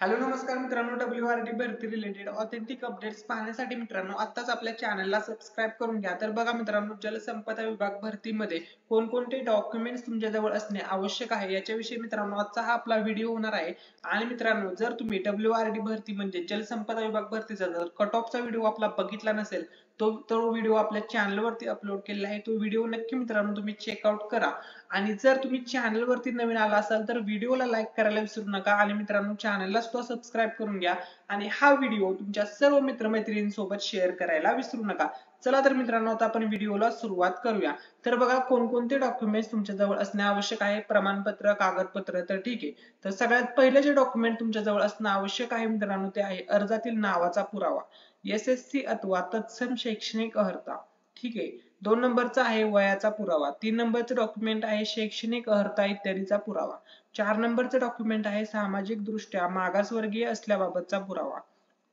Hello नमस्कार मित्रांनो, WRD भरती रिलेटेड ऑथेंटिक अपडेट्स पाहण्यासाठी मित्रांनो आत्ताच आपल्या चॅनलला सबस्क्राईब करून घ्या. तर बघा मित्रांनो, जलसंपदा विभाग भरतीमध्ये कोणकोणते डॉक्युमेंट्स तुमच्याजवळ असणे आवश्यक आहे याच्याविषयी मित्रांनो आजचा हा आपला व्हिडिओ होणार आहे. आणि मित्रांनो, जर तुम्ही WRD भरती म्हणजे जलसंपदा विभाग भरतीचा जर कट ऑफचा व्हिडिओ आपला बघितला नसेल, तो व्हिडिओ आपल्या चॅनलवरती अपलोड केलेला आहे. तो व्हिडिओ नक्की मित्रांनो तुम्ही चेकआउट करा. आणि जर तुम्ही चॅनलवरती नवीन आला असाल तर व्हिडिओला लाईक करायला विसरू नका आणि मित्रांनो चॅनलला सुद्धा सबस्क्राईब करून घ्या आणि हा व्हिडिओ तुमच्या सर्व मित्रमैत्रिणींसोबत शेअर करायला विसरू नका. चला तर मित्रांनो, आता आपण व्हिडिओला सुरुवात करूया. तर बघा, कोणकोणते डॉक्युमेंट्स तुमच्या जवळ असणे आवश्यक आहे. प्रमाणपत्र, कागदपत्र, तर ठीक आहे. तर सगळ्यात पहिले जे डॉक्युमेंट तुमच्या जवळ असणं आवश्यक आहे मित्रांनो, ते आहे अर्जातील नावाचा पुरावा, SSC अथवा तत्सम शैक्षणिक अर्हता. ठीक आहे. 2 नंबरचा आहे वयाचा पुरावा. 3 नंबरचं डॉक्युमेंट आहे शैक्षणिक अर्हता इत्यादीचा पुरावा. 4 नंबरचं डॉक्युमेंट आहे सामाजिक दृष्ट्या मागासवर्गीय असल्याबाबतचा पुरावा.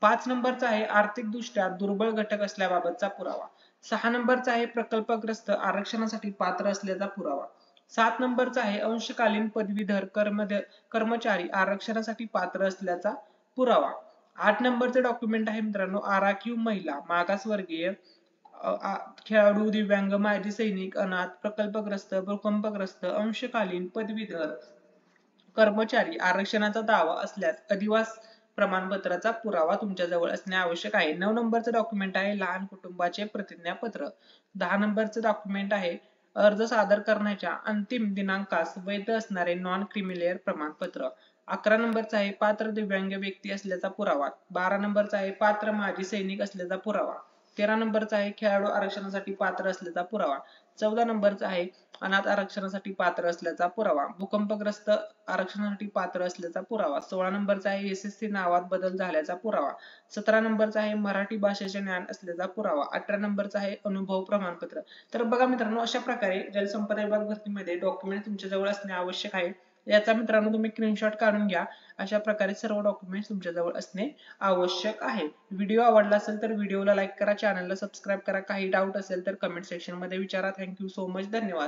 5 नंबरचा आहे आर्थिक दृष्ट्या दुर्बळ घटक असल्याबाबतचा पुरावा. 6 नंबरचा आहे प्रकल्पग्रस्त आरक्षणासाठी पात्र असल्याचा पुरावा. 7 नंबरचा आहे अंशकालीन पदवीधर कर्मचारी आरक्षणासाठी पात्र असल्याचा पुरावा. 8 नंबरचं डॉक्युमेंट आहे मित्रांनो आराखीव महिला, मागासवर्गीय, खेळाडू, दिव्यांग, माजी सैनिक, अनाथ, प्रकल्पग्रस्त, भूकंपग्रस्त, अंशकालीन पदवीधर कर्मचारी आरक्षणाचा दावा असल्यास अधिवास प्रमाणपत्राचा पुरावा तुमच्याजवळ असणे आवश्यक आहे. 9 नंबरचं डॉक्युमेंट आहे लहान कुटुंबाचे प्रतिज्ञापत्र. 10 नंबरचं डॉक्युमेंट आहे अर्ज सादर करण्याच्या अंतिम दिनांकास वैध असणारे नॉन क्रिमिलेअर प्रमाणपत्र. 11 नंबरचा आहे पात्र दिव्यांग व्यक्ती असल्याचा पुरावा. 12 नंबरचा आहे पात्र माजी सैनिक असल्याचा पुरावा. 13 नंबरचा आहे खेळाडू आरक्षणासाठी पात्र असल्याचा पुरावा. 14 नंबरचा आहे अनाथ आरक्षणासाठी पात्र असल्याचा पुरावा. भूकंपग्रस्त आरक्षणासाठी पात्र असल्याचा पुरावा. 16 नंबरचा आहे SSC नावात बदल झाल्याचा पुरावा. 17 नंबरचा आहे मराठी भाषेचे ज्ञान असल्याचा पुरावा. 18 नंबरचा आहे अनुभव प्रमाणपत्र. तर बघा मित्रांनो, अशा प्रकारे जलसंपदा विभाग भरतीमध्ये डॉक्युमेंट तुमच्या जवळ असणे आवश्यक आहे. याचा मित्रांनो तुम्ही स्क्रीनशॉट काढून घ्या. अशा प्रकारे सर्व डॉक्युमेंट्स तुमच्या जवळ असणे आवश्यक आहे. व्हिडिओ आवडला असेल तर व्हिडिओला लाईक करा, चॅनलला सबस्क्राईब करा. काही डाऊट असेल तर कमेंट सेक्शन मध्ये विचारा. Thank you so much. धन्यवाद.